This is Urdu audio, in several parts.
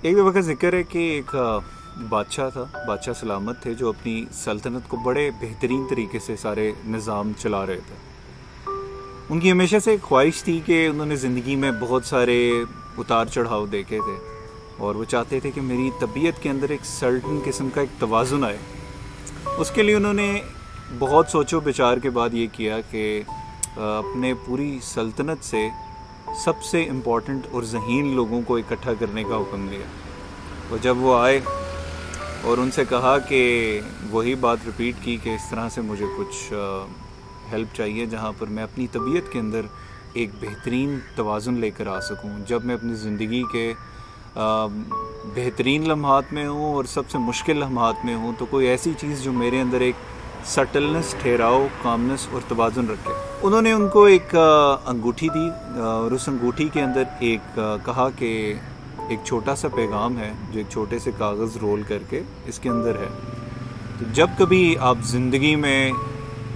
ایک دفعہ کا ذکر ہے کہ ایک بادشاہ تھا، بادشاہ سلامت تھے، جو اپنی سلطنت کو بڑے بہترین طریقے سے سارے نظام چلا رہے تھے۔ ان کی ہمیشہ سے ایک خواہش تھی کہ انہوں نے زندگی میں بہت سارے اتار چڑھاؤ دیکھے تھے، اور وہ چاہتے تھے کہ میری طبیعت کے اندر ایک سرٹن قسم کا ایک توازن آئے۔ اس کے لیے انہوں نے بہت سوچ و بچار کے بعد یہ کیا کہ اپنے پوری سلطنت سے سب سے امپورٹنٹ اور ذہین لوگوں کو اکٹھا کرنے کا حکم دیا۔ اور جب وہ آئے اور ان سے کہا کہ وہی بات رپیٹ کی کہ اس طرح سے مجھے کچھ ہیلپ چاہیے جہاں پر میں اپنی طبیعت کے اندر ایک بہترین توازن لے کر آ سکوں، جب میں اپنی زندگی کے بہترین لمحات میں ہوں اور سب سے مشکل لمحات میں ہوں، تو کوئی ایسی چیز جو میرے اندر ایک سٹلنس، ٹھہراؤ، کامنس اور توازن رکھے۔ انہوں نے ان کو ایک انگوٹھی دی، اور اس انگوٹھی کے اندر ایک کہا کہ ایک چھوٹا سا پیغام ہے جو ایک چھوٹے سے کاغذ رول کر کے اس کے اندر ہے۔ تو جب کبھی آپ زندگی میں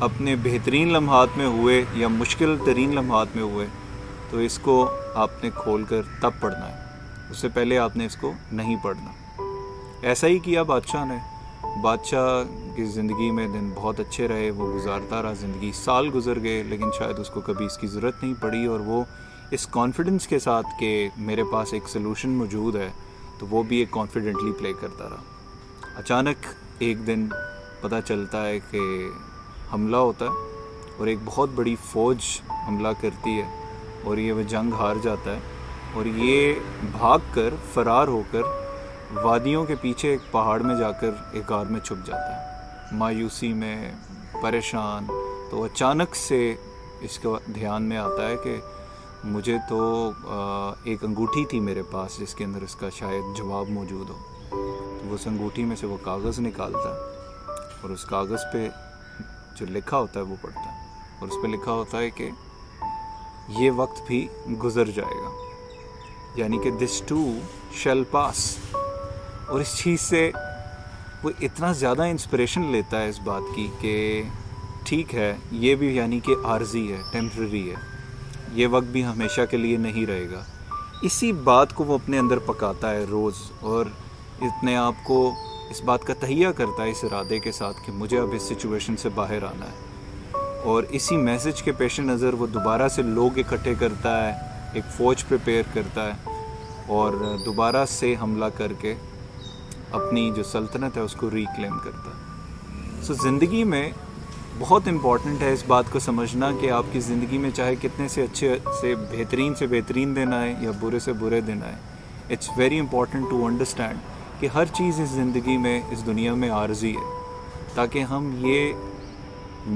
اپنے بہترین لمحات میں ہوئے یا مشکل ترین لمحات میں ہوئے، تو اس کو آپ نے کھول کر تب پڑھنا ہے، اس سے پہلے آپ نے اس کو نہیں پڑھنا۔ ایسا ہی کیا بادشاہ نے۔ بادشاہ کی زندگی میں دن بہت اچھے رہے، وہ گزارتا رہا زندگی، سال گزر گئے، لیکن شاید اس کو کبھی اس کی ضرورت نہیں پڑی، اور وہ اس کانفیڈنس کے ساتھ کہ میرے پاس ایک سلوشن موجود ہے، تو وہ بھی ایک کانفیڈنٹلی پلے کرتا رہا۔ اچانک ایک دن پتہ چلتا ہے کہ حملہ ہوتا ہے، اور ایک بہت بڑی فوج حملہ کرتی ہے، اور یہ وہ جنگ ہار جاتا ہے، اور یہ بھاگ کر، فرار ہو کر وادیوں کے پیچھے ایک پہاڑ میں جا کر ایک غار میں چھپ جاتا ہے، مایوسی میں، پریشان۔ تو اچانک سے اس کا دھیان میں آتا ہے کہ مجھے تو ایک انگوٹھی تھی میرے پاس جس کے اندر اس کا شاید جواب موجود ہو۔ تو وہ اس انگوٹھی میں سے وہ کاغذ نکالتا ہے، اور اس کاغذ پہ جو لکھا ہوتا ہے وہ پڑھتا ہے، اور اس پہ لکھا ہوتا ہے کہ یہ وقت بھی گزر جائے گا، یعنی کہ this too shall pass۔ اور اس چیز سے وہ اتنا زیادہ انسپریشن لیتا ہے اس بات کی کہ ٹھیک ہے، یہ بھی یعنی کہ عارضی ہے، ٹیمپرری ہے، یہ وقت بھی ہمیشہ کے لیے نہیں رہے گا۔ اسی بات کو وہ اپنے اندر پکاتا ہے روز، اور اپنے آپ کو اس بات کا تہیہ کرتا ہے اس ارادے کے ساتھ کہ مجھے اب اس سچویشن سے باہر آنا ہے۔ اور اسی میسج کے پیش نظر وہ دوبارہ سے لوگ اکٹھے کرتا ہے، ایک فوج پریپیئر کرتا ہے، اور دوبارہ سے حملہ کر کے اپنی جو سلطنت ہے اس کو ریکلیم کرتا ہے۔ سو زندگی میں بہت امپورٹنٹ ہے اس بات کو سمجھنا کہ آپ کی زندگی میں چاہے کتنے سے اچھے سے بہترین دن آئے یا برے سے برے دن آئے، it's very important to understand کہ ہر چیز اس زندگی میں، اس دنیا میں عارضی ہے، تاکہ ہم یہ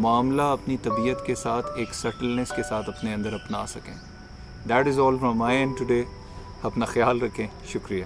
معاملہ اپنی طبیعت کے ساتھ ایک سٹلنس کے ساتھ اپنے اندر اپنا سکیں۔ That is all from my and today. اپنا خیال رکھیں، شکریہ۔